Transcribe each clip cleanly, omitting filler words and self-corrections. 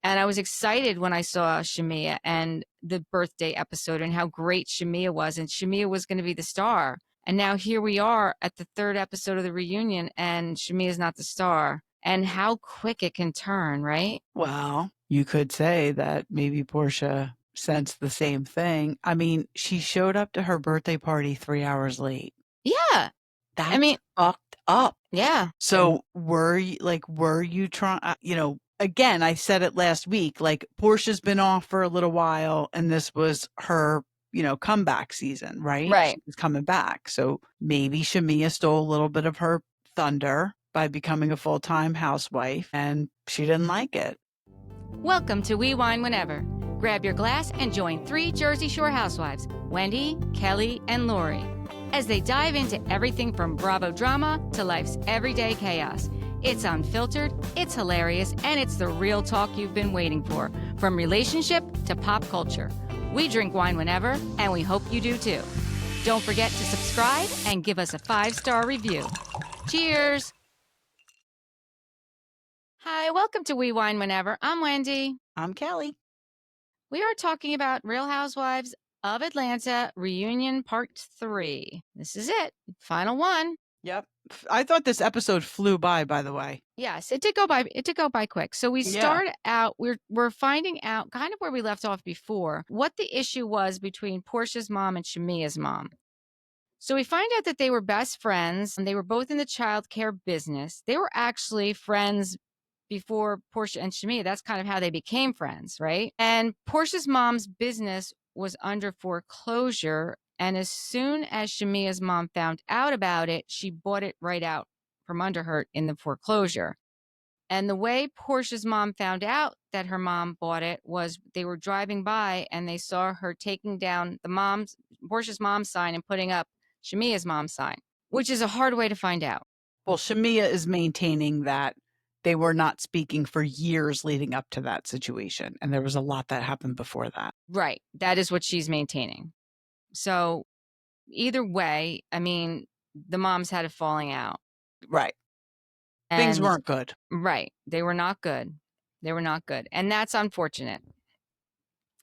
And I was excited when I saw Shamea and the birthday episode and how great Shamea was. And Shamea was going to be the star. And now here we are at the third episode of the reunion and Shamea's not the star. And how quick it can turn, right? Well, you could say that maybe Porsha sensed the same thing. I mean, she showed up to her birthday party 3 hours late. Yeah. That's fucked up. Yeah. So were you trying, again, I said it last week, like Portia's been off for a little while and this was her, comeback season, right? Right. She was coming back. So maybe Shamea stole a little bit of her thunder by becoming a full-time housewife and she didn't like it. Welcome to We Wine Whenever. Grab your glass and join 3 Jersey Shore housewives, Wendy, Kelly, and Lori, as they dive into everything from Bravo drama to life's everyday chaos. It's unfiltered, it's hilarious, and it's the real talk you've been waiting for, from relationship to pop culture. We drink wine whenever, and we hope you do too. Don't forget to subscribe and give us a 5-star review. Cheers! Hi, welcome to We Wine Whenever. I'm Wendy. I'm Kelly. We are talking about Real Housewives of Atlanta Reunion Part 3. This is it. Final one. Yep. I thought this episode flew by the way. Yes, it did go by. It did go by quick. So we start out, we're finding out kind of where we left off before, what the issue was between Porsha's mom and Shamea's mom. So we find out that they were best friends and they were both in the childcare business. They were actually friends before Porsha and Shamea. That's kind of how they became friends, right? And Porsha's mom's business was under foreclosure. And as soon as Shamea's mom found out about it, she bought it right out from under her in the foreclosure. And the way Porsha's mom found out that her mom bought it was they were driving by and they saw her taking down Porsha's mom's sign and putting up Shamea's mom's sign, which is a hard way to find out. Well, Shamea is maintaining that they were not speaking for years leading up to that situation. And there was a lot that happened before that. Right. That is what she's maintaining. So either way, I mean, the moms had a falling out. Right. And things weren't good. Right. They were not good. They were not good. And that's unfortunate.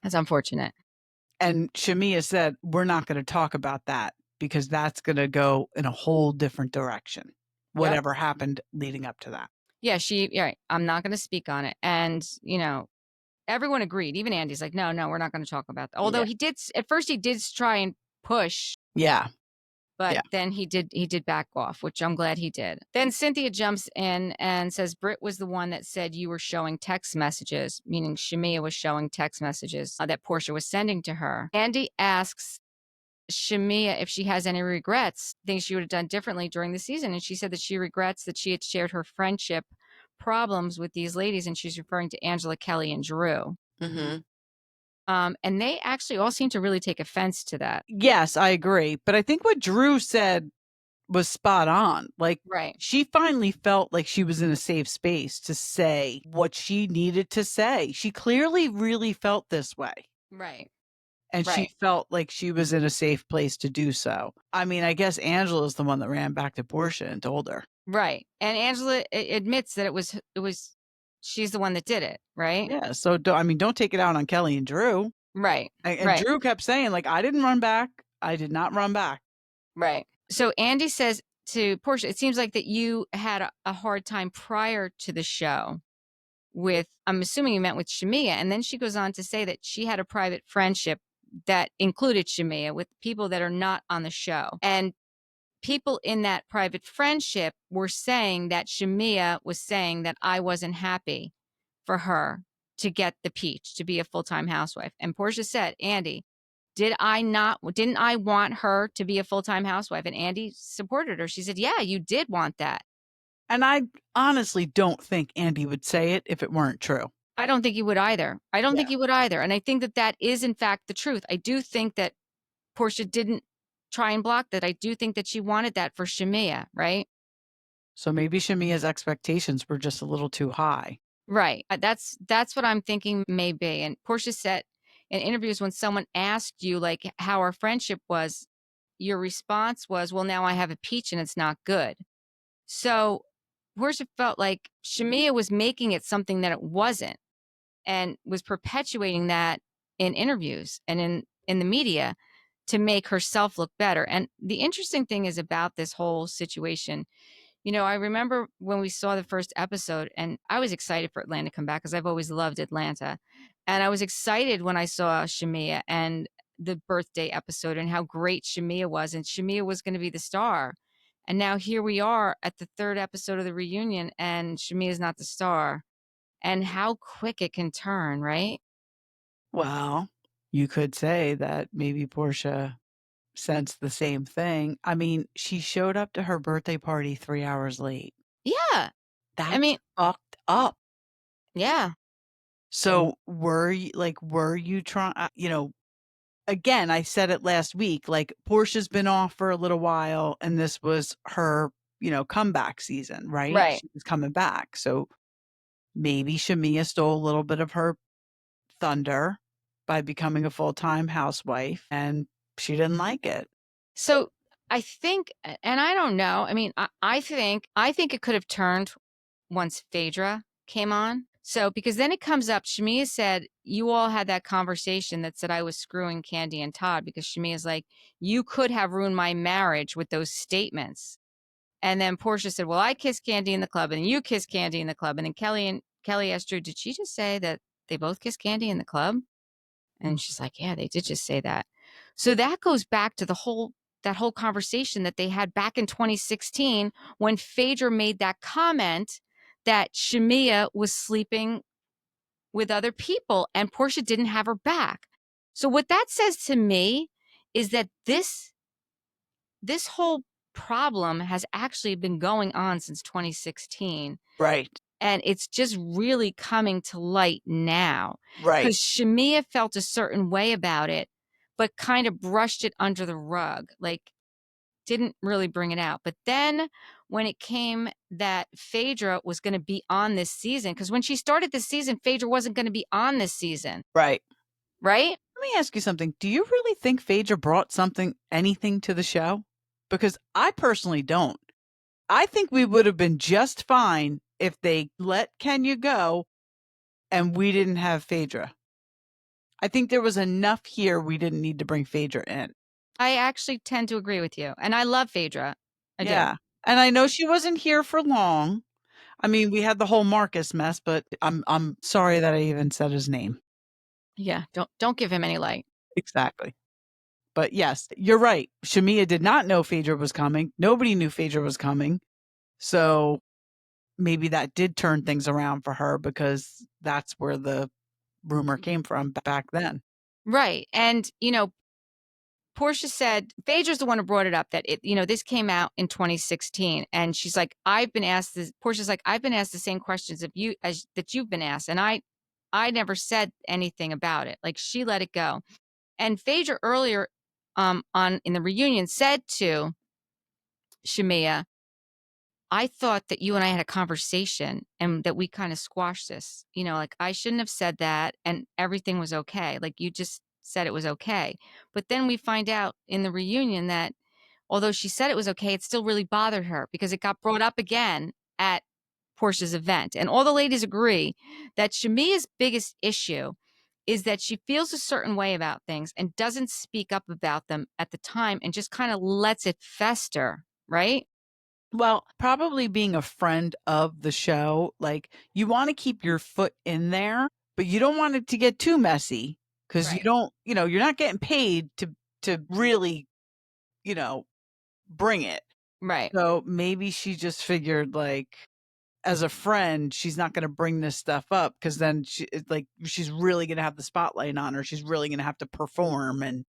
That's unfortunate. And Shamea said, we're not going to talk about that because that's going to go in a whole different direction. Whatever happened leading up to that. Yeah, right. I'm not going to speak on it. And, everyone agreed. Even Andy's like, no, we're not going to talk about that. Although at first he did try and push. Yeah. But then he did back off, which I'm glad he did. Then Cynthia jumps in and says Britt was the one that said you were showing text messages, meaning Shamea was showing text messages that Porsha was sending to her. Andy asks Shamea if she has any regrets, things she would have done differently during the season. And she said that she regrets that she had shared her friendship problems with these ladies. And she's referring to Angela, Kelly, and Drew. Mm-hmm. And they actually all seem to really take offense to that. Yes, I agree. But I think what Drew said was spot on. Like, she finally felt like she was in a safe space to say what she needed to say. She clearly really felt this way. Right. And she felt like she was in a safe place to do so. I mean, I guess Angela is the one that ran back to Porsha and told her. Right. And Angela admits that it was she's the one that did it, right? Yeah. So, don't take it out on Kelly and Drew. Right. And Drew kept saying, like, I didn't run back. I did not run back. Right. So Andy says to Porsha, it seems like that you had a hard time prior to the show with, I'm assuming you meant with Shamea. And then she goes on to say that she had a private friendship that included Shamea with people that are not on the show. And people in that private friendship were saying that Shamea was saying that I wasn't happy for her to get the peach, to be a full-time housewife. And Porsha said, Andy, didn't I want her to be a full-time housewife? And Andy supported her. She said, yeah, you did want that. And I honestly don't think Andy would say it if it weren't true. I don't think he would either. Think he would either. And I think that is, in fact, the truth. I do think that Porsha didn't try and block that. I do think that she wanted that for Shamea, right? So maybe Shamea's expectations were just a little too high. Right. That's what I'm thinking maybe. And Porsha said in interviews when someone asked you, like, how our friendship was, your response was, well, now I have a peach and it's not good. So Porsha felt like Shamea was making it something that it wasn't. and was perpetuating that in interviews and in the media to make herself look better. And the interesting thing is about this whole situation, I remember when we saw the first episode, and I was excited for Atlanta to come back because I've always loved Atlanta. And I was excited when I saw Shamea and the birthday episode and how great Shamea was, and Shamea was going to be the star. And now here we are at the third episode of the reunion, and Shamea is not the star. And how quick it can turn, right? Well, you could say that maybe Porsha sensed the same thing. I mean, she showed up to her birthday party 3 hours late. Yeah. I That's mean, fucked up. yeah. So, were you trying, again, I said it last week, like, Porsha's been off for a little while, and this was her, comeback season, right? Right. She was coming back, so maybe Shamea stole a little bit of her thunder by becoming a full-time housewife, and she didn't like it. So I think, and I don't know, I mean, I think it could have turned once Phaedra came on. So, because then it comes up, Shamea said, you all had that conversation that said I was screwing Kandi and Todd, because Shamea's like, you could have ruined my marriage with those statements. And then Porsha said, well, I kissed Kandi in the club and you kissed Kandi in the club. And then Kelly asked Drew, did she just say that they both kissed Kandi in the club? And she's like, yeah, they did just say that. So that goes back to that whole conversation that they had back in 2016 when Phaedra made that comment that Shamea was sleeping with other people and Porsha didn't have her back. So what that says to me is that this whole problem has actually been going on since 2016. Right. And it's just really coming to light now. Right. Because Shamea felt a certain way about it, but kind of brushed it under the rug, like didn't really bring it out. But then when it came that Phaedra was going to be on this season, because when she started this season, Phaedra wasn't going to be on this season. Right. Right? Let me ask you something. Do you really think Phaedra brought anything to the show? Because I personally don't. I think we would have been just fine if they let Kenya go and we didn't have Phaedra. I think there was enough here we didn't need to bring Phaedra in. I actually tend to agree with you. And I love Phaedra. I do. And I know she wasn't here for long. I mean, we had the whole Marcus mess, but I'm sorry that I even said his name. Yeah, don't give him any light. Exactly. But yes, you're right. Shamea did not know Phaedra was coming. Nobody knew Phaedra was coming. So maybe that did turn things around for her, because that's where the rumor came from back then. Right. And, Porsha said, Phaedra's the one who brought it up, that this came out in 2016. And she's like, Portia's like, I've been asked the same questions that you've been asked. And I never said anything about it. Like, she let it go. And Phaedra earlier in the reunion said to Shamea, I thought that you and I had a conversation and that we kind of squashed this. Like, I shouldn't have said that and everything was okay. Like, you just said it was okay. But then we find out in the reunion that although she said it was okay, it still really bothered her because it got brought up again at Porsha's event. And all the ladies agree that Shamea's biggest issue is that she feels a certain way about things and doesn't speak up about them at the time and just kind of lets it fester, right? Well, probably being a friend of the show, like, you want to keep your foot in there, but you don't want it to get too messy, because you don't, you're not getting paid to really, bring it. Right. So maybe she just figured, like, as a friend, she's not going to bring this stuff up, because then she's really going to have the spotlight on her. She's really going to have to perform. And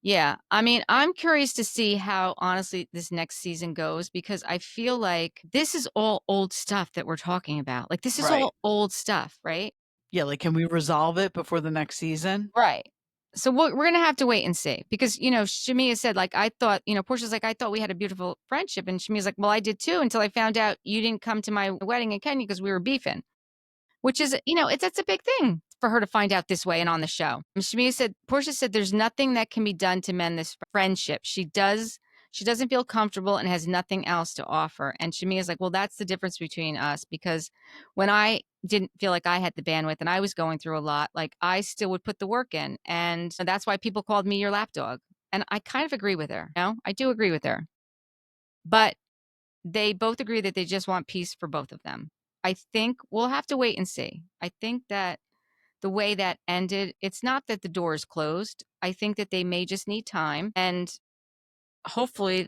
yeah, I mean, I'm curious to see how honestly this next season goes, because I feel like this is all old stuff that we're talking about. Like, this is all old stuff, right? Yeah, like, can we resolve it before the next season? Right. So we're going to have to wait and see, because, Shamea said, like, I thought, Portia's like, I thought we had a beautiful friendship. And Shamea's like, well, I did too, until I found out you didn't come to my wedding in Kenya because we were beefing, which is, that's a big thing for her to find out this way and on the show. And Porsha said, there's nothing that can be done to mend this friendship. She does She doesn't feel comfortable and has nothing else to offer. And Shamea's like, well, that's the difference between us, because when I didn't feel like I had the bandwidth and I was going through a lot, like I still would put the work in. And that's why people called me your lapdog. And I kind of agree with her. I do agree with her. But they both agree that they just want peace for both of them. I think we'll have to wait and see. I think that the way that ended, it's not that the door is closed. I think that they may just need time, and hopefully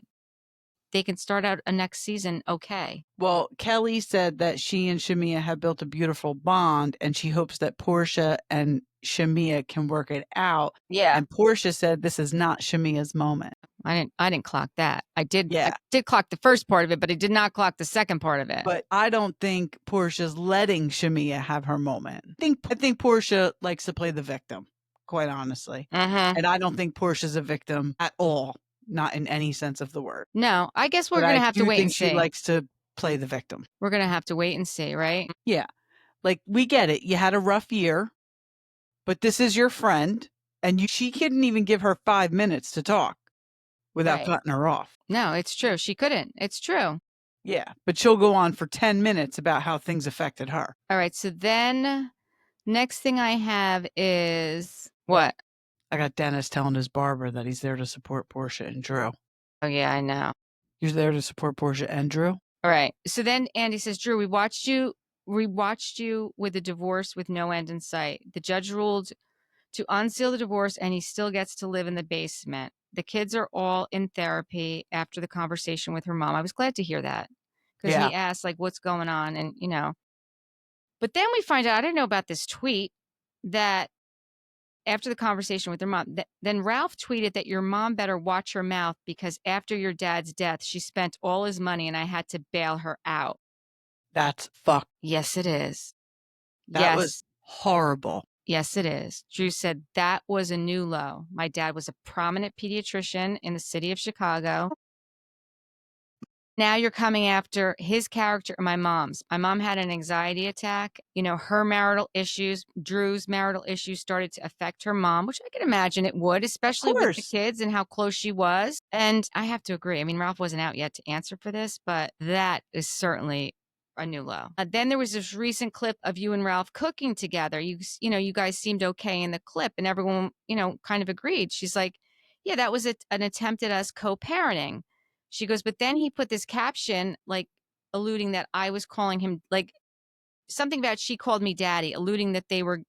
they can start out a next season okay. Well, Kelly said that she and Shamea have built a beautiful bond, and she hopes that Porsha and Shamea can work it out. Yeah. And Porsha said this is not Shamea's moment. I didn't clock that. I did Yeah. I did clock the first part of it, but I did not clock the second part of it. But I don't think Porsha's letting Shamea have her moment. I think Porsha likes to play the victim, quite honestly. And I don't think Porsha's a victim at all, not in any sense of the word. No, I guess we're going to have to wait and see. She likes to play the victim. We're going to have to wait and see, right? Yeah. Like, we get it. You had a rough year, but this is your friend, and she couldn't even give her 5 minutes to talk without cutting her off. No, it's true. She couldn't. It's true. Yeah, but she'll go on for 10 minutes about how things affected her. All right, so then next thing I have is what? I got Dennis telling his barber that he's there to support Porsha and Drew. Oh, yeah, I know. He's there to support Porsha and Drew? All right. So then Andy says, Drew, we watched you with a divorce with no end in sight. The judge ruled to unseal the divorce, and he still gets to live in the basement. The kids are all in therapy after the conversation with her mom. I was glad to hear that, because he asked, like, what's going on? And, but then we find out, I didn't know about this tweet, that after the conversation with her mom, then Ralph tweeted that your mom better watch her mouth, because after your dad's death, she spent all his money and I had to bail her out. That's fucked. Yes, it is. That was horrible. Yes, it is. Drew said that was a new low. My dad was a prominent pediatrician in the city of Chicago. Now you're coming after his character and my mom's. My mom had an anxiety attack. Her marital issues, Drew's marital issues started to affect her mom, which I can imagine it would, especially with the kids and how close she was. And I have to agree. I mean, Ralph wasn't out yet to answer for this, but that is certainly a new low. Then there was this recent clip of you and Ralph cooking together. You guys seemed okay in the clip, and everyone, kind of agreed. She's like, yeah, that was an attempt at us co-parenting. She goes, but then he put this caption, like, alluding that I was calling him, like, something about she called me daddy, alluding that they were,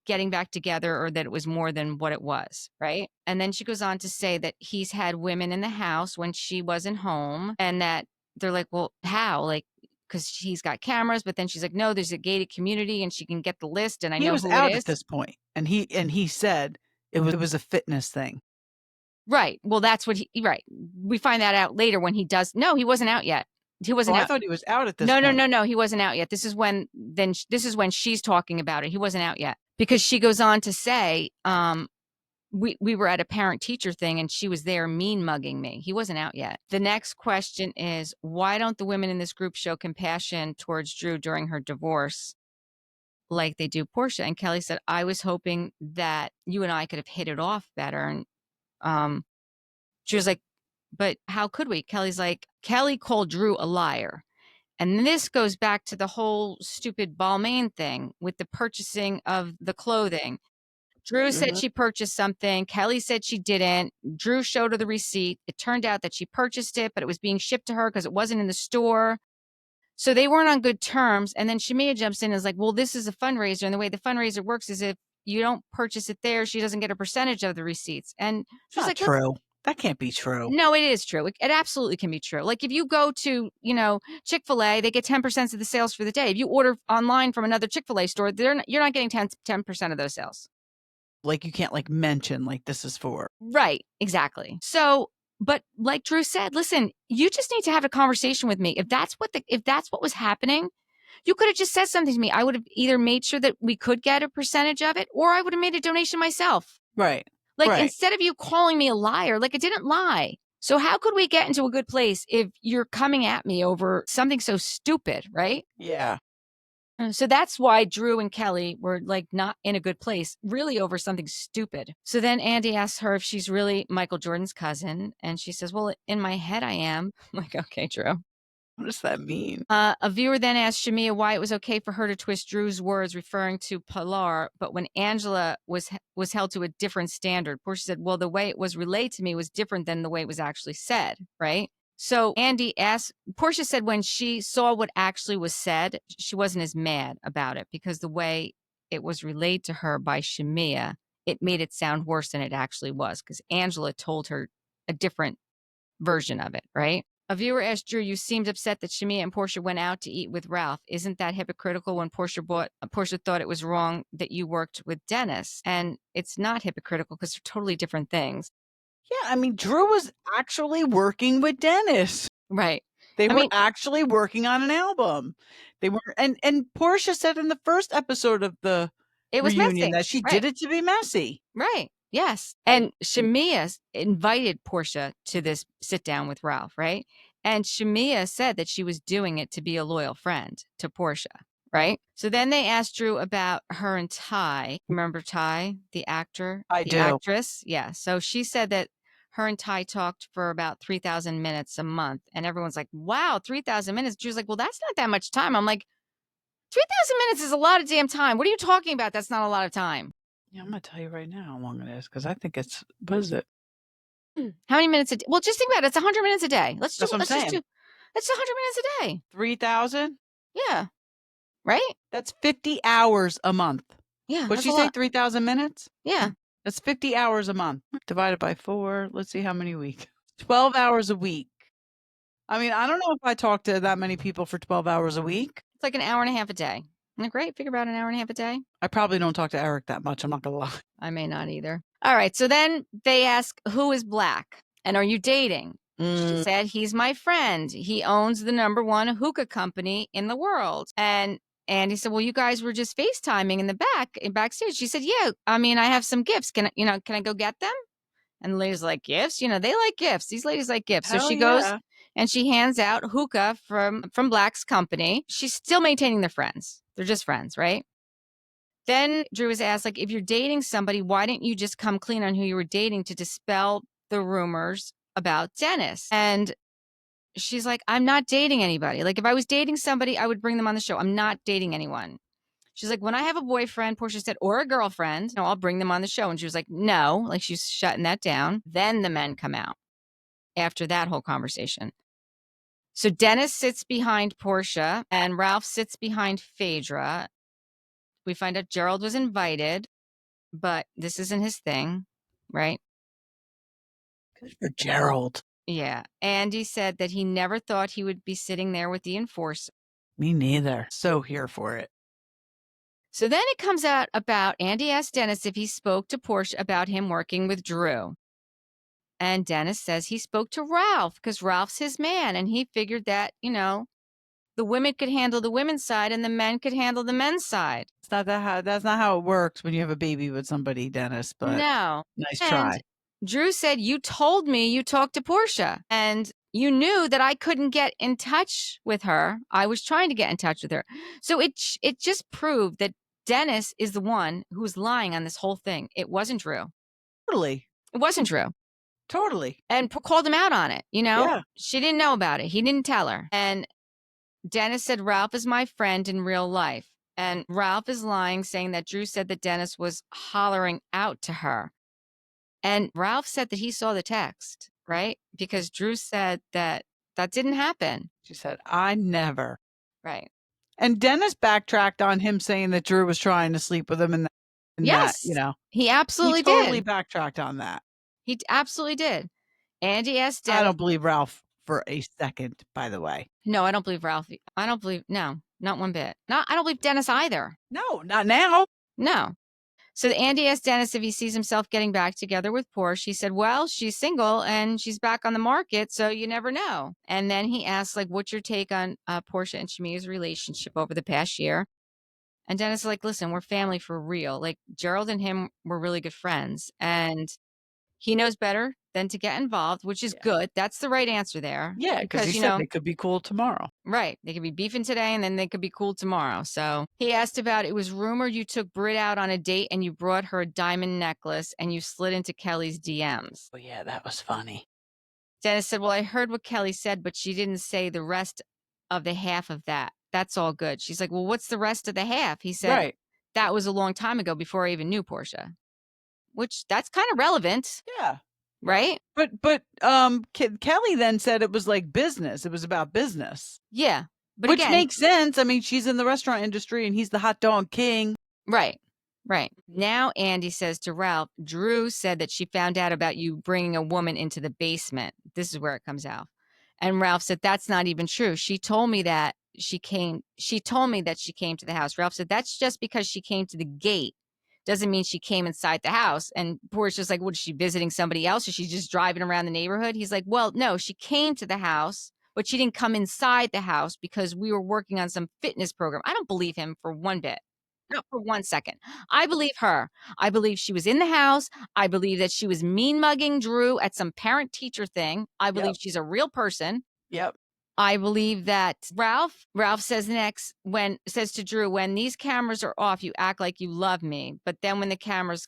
getting back together, or that it was more than what it was, right? And then she goes on to say that he's had women in the house when she wasn't home, and that they're like, well, how? Like, because he's got cameras, but then she's like, no, there's a gated community and she can get the list, and I know who it is. He was out at this point, and he said it was a fitness thing. Right. Well, that's what right. We find that out later when he does. No, he wasn't out yet. He wasn't out. I thought he was out at this point. No. He wasn't out yet. This is when she's talking about it. He wasn't out yet, because she goes on to say, we were at a parent teacher thing and she was there mean mugging me. He wasn't out yet. The next question is, why don't the women in this group show compassion towards Drew during her divorce like they do Porsha? And Kelly said, I was hoping that you and I could have hit it off better. And she was like, but how could we? Kelly's like, Kelly called Drew a liar. And this goes back to the whole stupid Balmain thing with the purchasing of the clothing. Drew said she purchased something. Kelly said she didn't. Drew showed her the receipt. It turned out that she purchased it, but it was being shipped to her because it wasn't in the store. So they weren't on good terms. And then Shamea jumps in and is like, well, this is a fundraiser. And the way the fundraiser works is if you don't purchase it there, she doesn't get a percentage of the receipts. And she's like, true. That can't be true. No, it is true. It absolutely can be true. Like if you go to, Chick-fil-A, they get 10% of the sales for the day. If you order online from another Chick-fil-A store, you're not getting 10% of those sales. Like you can't mention this is for. Right. Exactly. So, but like Drew said, listen, you just need to have a conversation with me. If that's what was happening, you could have just said something to me. I would have either made sure that we could get a percentage of it, or I would have made a donation myself. Right. Instead of you calling me a liar, I didn't lie. So how could we get into a good place if you're coming at me over something so stupid, right? Yeah. So that's why Drew and Kelly were like not in a good place, really over something stupid. So then Andy asks her if she's really Michael Jordan's cousin. And she says, well, in my head, I am. I'm like, okay, Drew. What does that mean? A viewer then asked Shamea why it was okay for her to twist Drew's words referring to Pilar, but when Angela was held to a different standard, Porsha said, well, the way it was relayed to me was different than the way it was actually said, right? So Andy asked, Porsha said when she saw what actually was said, she wasn't as mad about it because the way it was relayed to her by Shamea, it made it sound worse than it actually was because Angela told her a different version of it, right? A viewer asked Drew, you seemed upset that Shamea and Porsha went out to eat with Ralph. Isn't that hypocritical when Porsha thought it was wrong that you worked with Dennis? And it's not hypocritical because they're totally different things. Yeah, I mean, Drew was actually working with Dennis. Right. They were actually working on an album. They were, and Porsha said in the first episode of the reunion that she did it to be messy. Right. Yes. And Shamea invited Porsha to this sit down with Ralph, right? And Shamea said that she was doing it to be a loyal friend to Porsha, right? So then they asked Drew about her and Ty. Remember Ty, the actor? I the do. actress? Yeah. So she said that her and Ty talked for about 3,000 minutes a month. And everyone's like, wow, 3,000 minutes. Drew's like, well, that's not that much time. I'm like, 3,000 minutes is a lot of damn time. What are you talking about? That's not a lot of time. Yeah, I'm gonna tell you right now how long it is because I think it's what is it? How many minutes a day? Well, just think about it. It's 100 minutes a day. Let's That's what I'm saying. It's 100 minutes a day. 3,000? Yeah. Right? That's 50 hours a month. Yeah. What'd she say? 3,000 minutes? Yeah. That's 50 hours a month divided by 4. Let's see how many weeks. 12 hours a week. I mean, I don't know if I talk to that many people for 12 hours a week. It's like an hour and a half a day. Isn't it great? Figure about an hour and a half a day. I probably don't talk to Eric that much. I'm not going to lie. I may not either. All right. So then they ask, who is Black? And are you dating? She said, he's my friend. He owns the #1 hookah company in the world. And Andy said, well, you guys were just FaceTiming in the backstage. She said, yeah, I mean, I have some gifts. Can I go get them? And the ladies like gifts. They like gifts. These ladies like gifts. So she goes and she hands out hookah from Black's company. She's still maintaining their friends. They're just friends, right? Then Drew was asked, like, if you're dating somebody, why didn't you just come clean on who you were dating to dispel the rumors about Dennis? And she's like, I'm not dating anybody. Like, if I was dating somebody, I would bring them on the show. I'm not dating anyone. She's like, when I have a boyfriend, Porsha said, or a girlfriend, I'll bring them on the show. And she was like, no, like she's shutting that down. Then the men come out after that whole conversation. So Dennis sits behind Porsha and Ralph sits behind Phaedra. We find out Gerald was invited, but this isn't his thing, right? Good for Gerald. Yeah. Andy said that he never thought he would be sitting there with the enforcer. Me neither. So here for it. So then it comes out about Andy asked Dennis if he spoke to Porsha about him working with Drew. And Dennis says he spoke to Ralph because Ralph's his man. And he figured that, the women could handle the women's side and the men could handle the men's side. That's not how it works when you have a baby with somebody, Dennis, but no. Nice try. Drew said, you told me you talked to Porsha and you knew that I couldn't get in touch with her. I was trying to get in touch with her. So it just proved that Dennis is the one who's lying on this whole thing. It wasn't Drew. Totally. It wasn't Drew. Totally. And called him out on it. Yeah. She didn't know about it. He didn't tell her. And Dennis said, Ralph is my friend in real life. And Ralph is lying, saying that Drew said that Dennis was hollering out to her. And Ralph said that he saw the text, right? Because Drew said that didn't happen. She said, I never. Right. And Dennis backtracked on him saying that Drew was trying to sleep with him. And yes, that, he absolutely he totally backtracked on that. He absolutely did. Andy asked Dennis. I don't believe Ralph for a second, by the way. No, I don't believe Ralph. No, not one bit. I don't believe Dennis either. No, not now. No. So Andy asked Dennis if he sees himself getting back together with Porsha. He said, well, she's single and she's back on the market, so you never know. And then he asked, like, what's your take on Porsha and Shamea's relationship over the past year? And Dennis is like, listen, we're family for real. Like, Gerald and him were really good friends. And he knows better than to get involved, which is good. That's the right answer there. Yeah, because he said they could be cool tomorrow. Right. They could be beefing today and then they could be cool tomorrow. So he asked about, it was rumored you took Britt out on a date and you brought her a diamond necklace and you slid into Kelly's DMs. Oh, yeah, that was funny. Dennis said, well, I heard what Kelly said, but she didn't say the rest of the half of that. That's all good. She's like, well, what's the rest of the half? He said, that was a long time ago before I even knew Porsha, which that's kind of relevant. Yeah. Right? But Kelly then said it was like business. It was about business. Yeah. But which again, makes sense. I mean, she's in the restaurant industry and he's the hot dog king. Right. Right. Now Andy says to Ralph, Drew said that she found out about you bringing a woman into the basement. This is where it comes out. And Ralph said, that's not even true. She told me that she came to the house. Ralph said, that's just because she came to the gate. Doesn't mean she came inside the house. And Portia's like, what, is she visiting somebody else? Or she's just driving around the neighborhood? He's like, well, no, she came to the house, but she didn't come inside the house because we were working on some fitness program. I don't believe him for one bit. Not for 1 second. I believe her. I believe she was in the house. I believe that she was mean mugging Drew at some parent teacher thing. I believe she's a real person. Yep. I believe that Ralph says next, says to Drew, when these cameras are off, you act like you love me. But then when the cameras,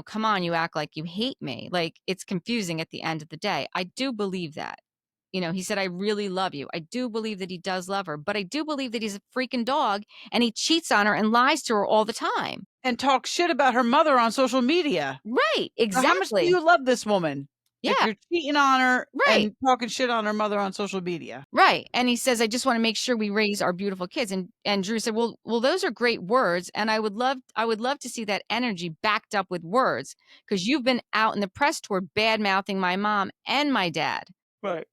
come on, you act like you hate me. Like, it's confusing at the end of the day. I do believe that. He said, I really love you. I do believe that he does love her, but I do believe that he's a freaking dog and he cheats on her and lies to her all the time. And talks shit about her mother on social media. Right. Exactly. How much do you love this woman? Yeah. If you're cheating on her and talking shit on her mother on social media. Right. And he says, I just want to make sure we raise our beautiful kids. And Drew said, well, those are great words. And I would love to see that energy backed up with words, because you've been out in the press tour bad mouthing my mom and my dad. Right.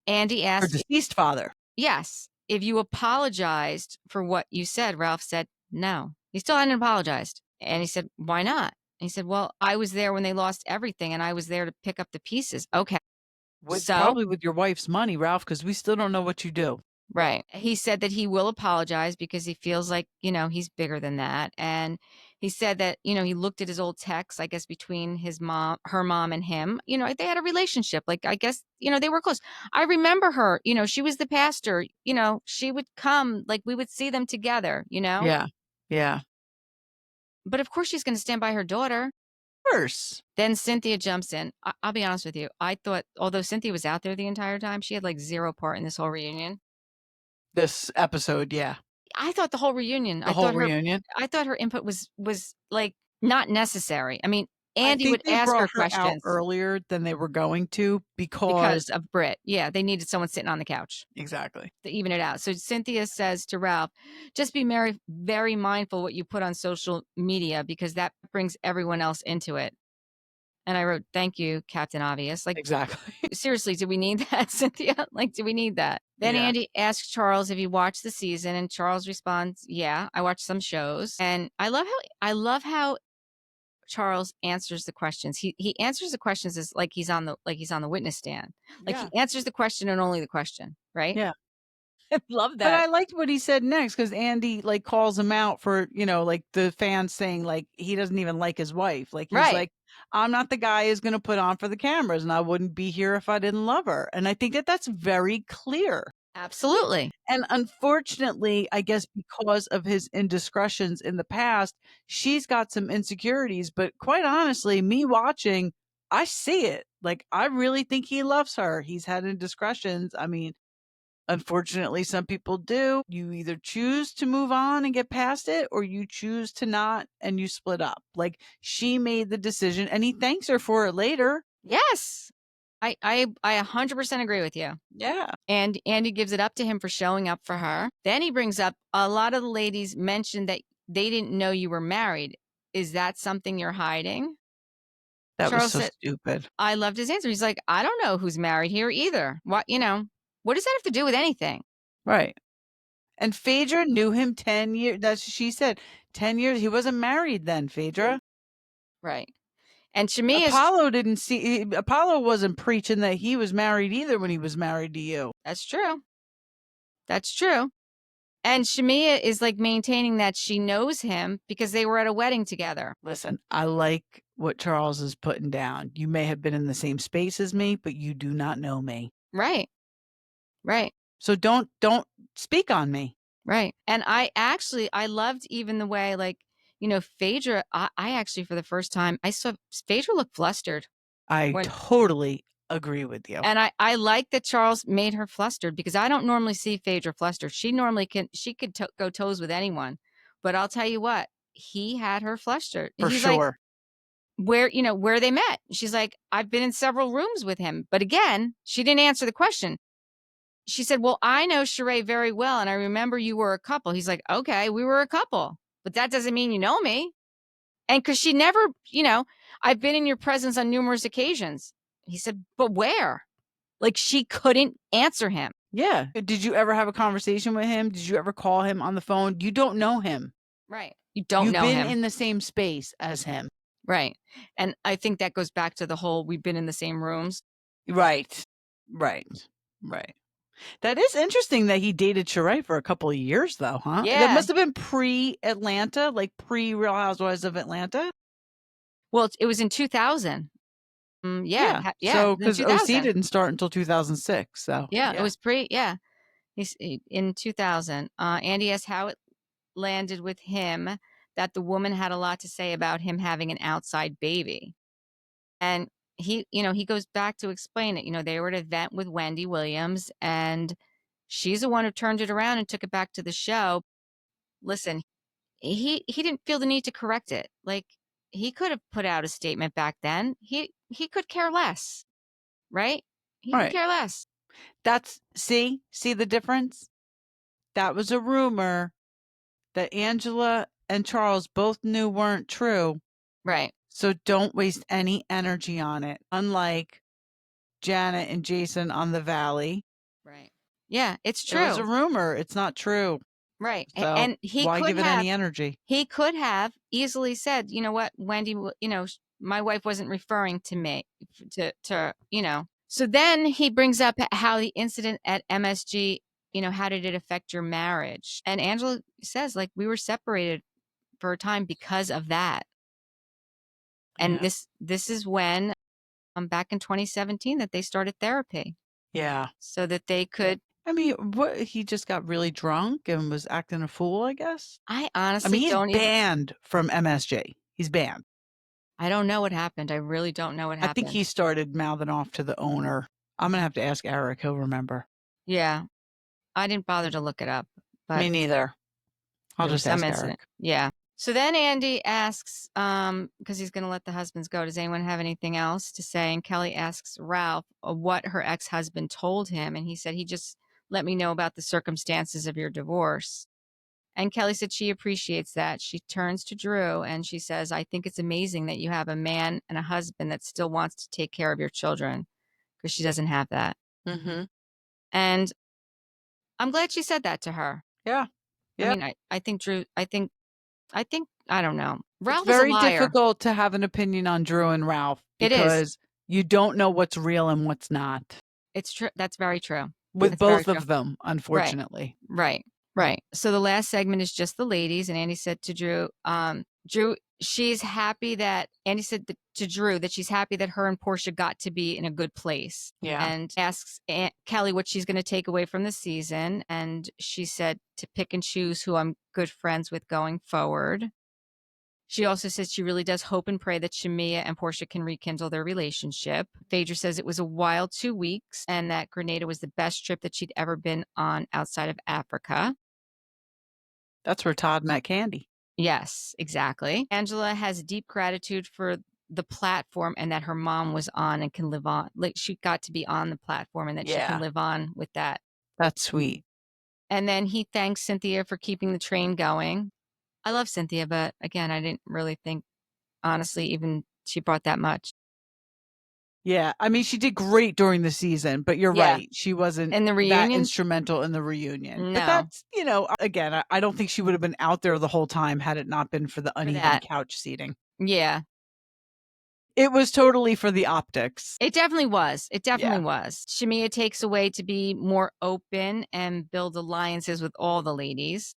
Andy asked, her deceased father. Yes. If you apologized for what you said, Ralph said, no. He still hadn't apologized. And he said, why not? And he said, well, I was there when they lost everything and I was there to pick up the pieces. Okay. Probably with your wife's money, Ralph, because we still don't know what you do. Right. He said that he will apologize because he feels like, he's bigger than that. And he said that, he looked at his old texts, I guess, between her mom and him. They had a relationship. Like, I guess, they were close. I remember her, she was the pastor, she would come, like, we would see them together, Yeah. Yeah. But of course she's going to stand by her daughter. Of course. Then Cynthia jumps in. I'll be honest with you. I thought, although Cynthia was out there the entire time, she had like zero part in this whole reunion. This episode, yeah. I thought the whole reunion. I thought her input was like not necessary. I mean, Andy would ask her questions out earlier than they were going to because of Britt. Yeah, they needed someone sitting on the couch. Exactly. To even it out. So Cynthia says to Ralph, just be very, very mindful what you put on social media because that brings everyone else into it. And I wrote, thank you, Captain Obvious. Like, exactly. Seriously, do we need that, Cynthia? Like, do we need that? Then Andy asks Charles if he watched the season, and Charles responds, yeah, I watched some shows. And I love how Charles answers the questions. He answers the questions as like he's on the witness stand. Like he answers the question and only the question, right? Yeah. I love that. But I liked what he said next because Andy like calls him out for, like the fans saying like he doesn't even like his wife. Like he's like, I'm not the guy who's going to put on for the cameras and I wouldn't be here if I didn't love her. And I think that that's very clear. Absolutely. And unfortunately, I guess because of his indiscretions in the past, she's got some insecurities. But quite honestly, me watching, I see it. Like, I really think he loves her. He's had indiscretions. I mean, unfortunately, some people do. You either choose to move on and get past it, or you choose to not and you split up. Like, she made the decision and he thanks her for it later. Yes. I 100% agree with you. Yeah. And Andy gives it up to him for showing up for her. Then he brings up a lot of the ladies mentioned that they didn't know you were married. Is that something you're hiding? That Charles was so stupid. I loved his answer. He's like, I don't know who's married here either. What does that have to do with anything? Right. And Phaedra knew him 10 years. That's what she said. 10 years. He wasn't married then, Phaedra. Right. And Shamea, Apollo wasn't preaching that he was married either when he was married to you. That's true. That's true. And Shamea is like maintaining that she knows him because they were at a wedding together. Listen, I like what Charles is putting down. You may have been in the same space as me, but you do not know me. Right. Right. So don't speak on me. Right. And I loved even the way, like, Phaedra, I actually, for the first time, I saw Phaedra look flustered. I totally agree with you. And I like that Charles made her flustered because I don't normally see Phaedra flustered. She normally could go toes with anyone. But I'll tell you what, he had her flustered. For He's like, sure. where they met. She's like, I've been in several rooms with him. But again, she didn't answer the question. She said, well, I know Sheree very well, and I remember you were a couple. He's like, okay, we were a couple, but that doesn't mean you know me. And because she never, I've been in your presence on numerous occasions. He said, but where? Like, she couldn't answer him. Yeah. Did you ever have a conversation with him? Did you ever call him on the phone? You don't know him. Right. You don't know him. You've been in the same space as him. Right. And I think that goes back to the whole, we've been in the same rooms. Right. Right. Right. That is interesting that he dated Sheree for a couple of years, though, huh? Yeah. That must have been pre-Atlanta, like pre-Real Housewives of Atlanta. Well, it was in 2000. Yeah. So, because OC didn't start until 2006. So, yeah. It was He's in 2000. Andy asked how it landed with him that the woman had a lot to say about him having an outside baby. And he goes back to explain it. They were at an event with Wendy Williams, and she's the one who turned it around and took it back to the show. Listen, he didn't feel the need to correct it. Like, he could have put out a statement back then. He could care less, right? He could care less. That's see the difference? That was a rumor that Angela and Charles both knew weren't true. Right. So don't waste any energy on it. Unlike Janet and Jason on the Valley. Right. Yeah, it's true. It was a rumor. It's not true. Right. So and he why could give it any energy? He could have easily said, you know what, Wendy, my wife wasn't referring to me, to. So then he brings up how the incident at MSG, how did it affect your marriage? And Angela says, like, we were separated for a time because of that. And this is when, back in 2017, that they started therapy. Yeah. So that they could. I mean, what, he just got really drunk and was acting a fool, I guess. I honestly he's banned from MSG. He's banned. I don't know what happened. I really don't know what happened. I think he started mouthing off to the owner. I'm going to have to ask Eric. He'll remember. Yeah. I didn't bother to look it up. But me neither. I'll just ask Eric. Yeah. So then Andy asks, because he's going to let the husbands go, does anyone have anything else to say? And Kelly asks Ralph what her ex-husband told him. And he said, he just let me know about the circumstances of your divorce. And Kelly said she appreciates that. She turns to Drew and she says, I think it's amazing that you have a man and a husband that still wants to take care of your children, because she doesn't have that. Mm-hmm. And I'm glad she said that to her. Yeah. I mean, I think Drew, I think, I don't know. Ralph is very a liar. difficult to have an opinion on Drew and Ralph because you don't know what's real and what's not. It's true. That's very true. With both of them, unfortunately. Right. So the last segment is just the ladies. And Andy said to Drew, she's happy that, Andy said to Drew that she's happy that her and Porsha got to be in a good place. Yeah. And asks Kelly what she's going to take away from the season. And she said to pick and choose who I'm good friends with going forward. She also says she really does hope and pray that Shamea and Porsha can rekindle their relationship. Phaedra says it was a wild 2 weeks and that Grenada was the best trip that she'd ever been on outside of Africa. That's where Todd met Kandi. Yes, exactly. Angela has deep gratitude for the platform and that her mom was on and can live on. Like, she got to be on the platform and that she can live on with that. That's sweet. And then he thanks Cynthia for keeping the train going. I love Cynthia, but again, I didn't really think, honestly, even she brought that much. Yeah, I mean, she did great during the season, but you're right. She wasn't in the reunion that instrumental in the reunion. No. But that's, again, I don't think she would have been out there the whole time had it not been for the uneven couch seating. Yeah. It was totally for the optics. It definitely was. It definitely was. Shamea takes away to be more open and build alliances with all the ladies.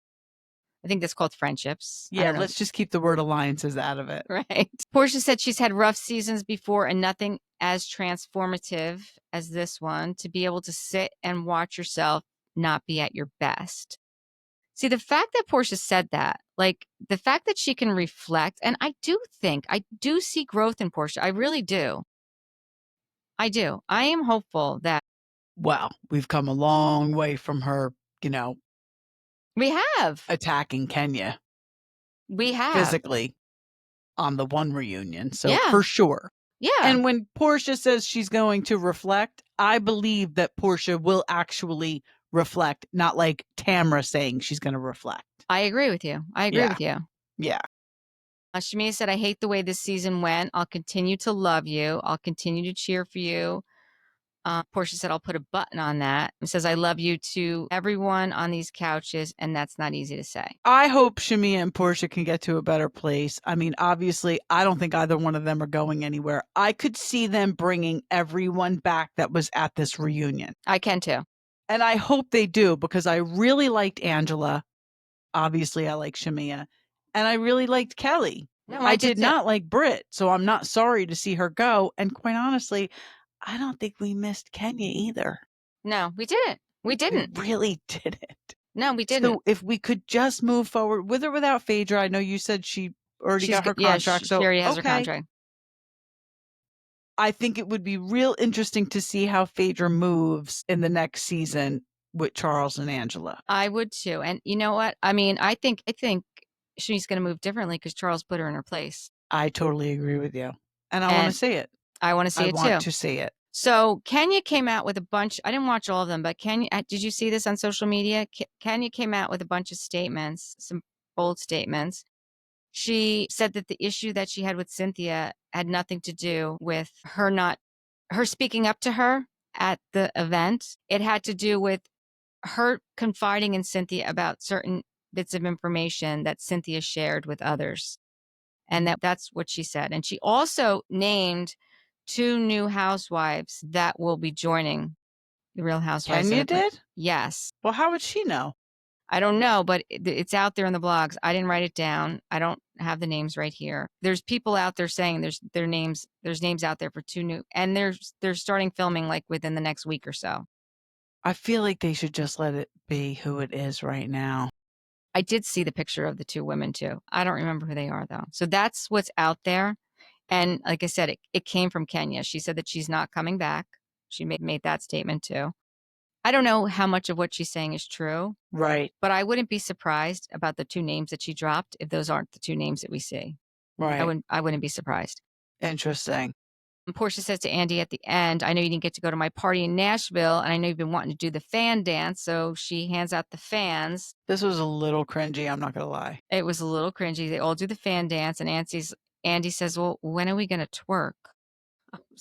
I think that's called friendships. Yeah, let's just keep the word alliances out of it. Right. Porsha said she's had rough seasons before and nothing as transformative as this one, to be able to sit and watch yourself not be at your best. See, the fact that Porsha said that, like the fact that she can reflect, and I do see growth in Porsha. I really do. I do. I am hopeful that. Well, we've come a long way from her, We have. attacking Kenya. We have. Physically on the one reunion. So Yeah. for sure. Yeah. And when Porsha says she's going to reflect, I believe that Porsha will actually reflect, not like Tamra saying she's going to reflect. I agree with you. I agree with you. Yeah. Shamea said, I hate the way this season went. I'll continue to love you. I'll continue to cheer for you. Porsha said, I'll put a button on that. It says, I love you to everyone on these couches, and that's not easy to say. I hope Shamea and Porsha can get to a better place. I mean, obviously, I don't think either one of them are going anywhere. I could see them bringing everyone back that was at this reunion. I can too. And I hope they do, because I really liked Angela. Obviously, I like Shamea. And I really liked Kelly. No, I did not like Britt, so I'm not sorry to see her go. And quite honestly, I don't think we missed Kenya either. No, we didn't. We didn't. We really didn't. No, we didn't. So if we could just move forward with or without Phaedra, I know you said she already got her contract. She already has her contract. I think it would be real interesting to see how Phaedra moves in the next season with Charles and Angela. I would too. And you know what? I mean, I think she's going to move differently because Charles put her in her place. I totally agree with you. And I want to see it. I want to see it too. I want to see it. So Kenya came out with a bunch. I didn't watch all of them, but Kenya, did you see this on social media? Kenya came out with a bunch of statements, some bold statements. She said that the issue that she had with Cynthia had nothing to do with her speaking up to her at the event. It had to do with her confiding in Cynthia about certain bits of information that Cynthia shared with others. And that's what she said. And she also named 2 new housewives that will be joining the Real Housewives. Kenya did? Yes. Well, how would she know? I don't know, but it's out there in the blogs. I didn't write it down. I don't have the names right here. There's people out there saying there's names out there for 2 new, and they're starting filming like within the next week or so. I feel like they should just let it be who it is right now. I did see the picture of the 2 women too. I don't remember who they are though. So that's what's out there. And like I said, it came from Kenya. She said that she's not coming back. She made that statement too. I don't know how much of what she's saying is true. Right. But I wouldn't be surprised about the 2 names that she dropped if those aren't the 2 names that we see. Right. I wouldn't be surprised. Interesting. And Porsha says to Andy at the end, I know you didn't get to go to my party in Nashville, and I know you've been wanting to do the fan dance. So she hands out the fans. This was a little cringy, I'm not going to lie. It was a little cringy. They all do the fan dance, and Andy says, well, when are we going to twerk?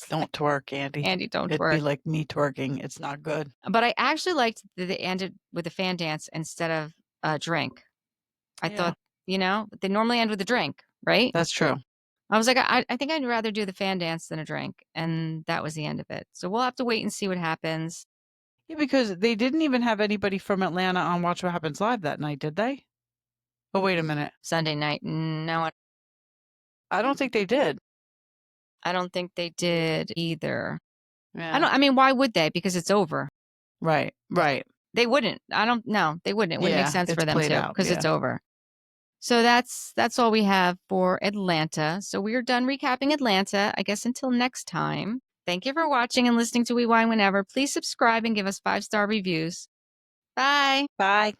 Don't twerk, Andy. Andy, don't It'd twerk. be like me twerking. It's not good. But I actually liked that they ended with a fan dance instead of a drink. I thought, they normally end with a drink, right? That's true. I was like, I think I'd rather do the fan dance than a drink. And that was the end of it. So we'll have to wait and see what happens. Yeah, because they didn't even have anybody from Atlanta on Watch What Happens Live that night, did they? Oh, wait a minute. Sunday night. No, I don't think they did. I don't think they did either. Yeah. I mean, why would they? Because it's over. Right. They wouldn't. I don't know. They wouldn't. It wouldn't make sense for them to, because it's over. So that's all we have for Atlanta. So we are done recapping Atlanta. I guess until next time. Thank you for watching and listening to We Wine Whenever. Please subscribe and give us 5-star reviews. Bye. Bye.